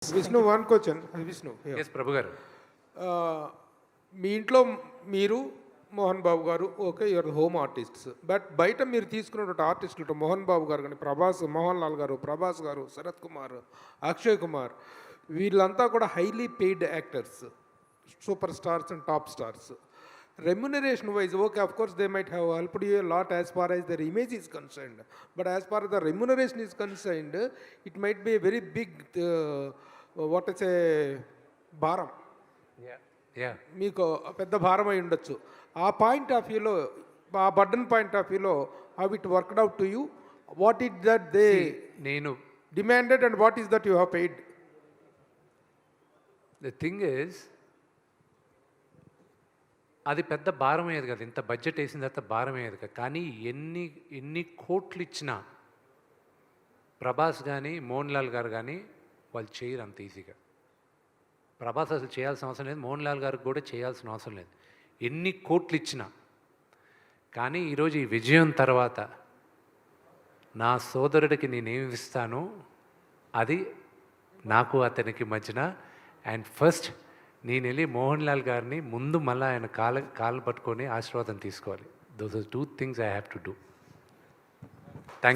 Vishnu, one question. Vishnu, here. Yes Prabhu garu. మీ ఇంట్లో మీరు Mohan Babu garu okay your home artists, but బయట మీరు తీసుకున్నటువంటి ఆర్టిస్టులు మోహన్ బాబు గారు కానీ ప్రభాస్, మోహన్ లాల్ గారు, ప్రభాస్ గారు, శరత్ కుమార్, అక్షయ్ కుమార్, వీళ్ళంతా కూడా highly paid actors, super stars and top stars. Remuneration wise, okay, of course they might have helped you a lot as far as their image is concerned, but as far as the remuneration is concerned, it might be a very big what is a భారం, yeah మీకు పెద్ద భారం అయి ఉండొచ్చు. ఆ point of వ్యూలో, ఆ burden point of వ్యూలో how it worked out to you, what it that they నేను demanded and what is that you have paid? The thing is, అది పెద్ద భారం అయ్యేది కదా, ఇంత బడ్జెట్ వేసిన తర్వాత భారం అయ్యేది కదా. కానీ ఎన్ని కోట్లు ఇచ్చినా ప్రభాస్ కానీ మోహన్ లాల్ గారు కానీ వాళ్ళు చేయరు అంత ఈజీగా. ప్రభాస్ అసలు చేయాల్సిన అవసరం లేదు, మోహన్ లాల్ గారికి కూడా చేయాల్సిన అవసరం లేదు, ఎన్ని కోట్లు ఇచ్చినా. కానీ ఈరోజు ఈ విజయం తర్వాత నా సోదరుడికి నేనేమి ఇస్తానో అది నాకు అతనికి మధ్యన. అండ్ ఫస్ట్ నేను వెళ్ళి మోహన్ లాల్ గారిని ముందు మళ్ళీ ఆయన కాళ్ళు పట్టుకొని ఆశీర్వాదం తీసుకోవాలి. Those are 2 things I have to do.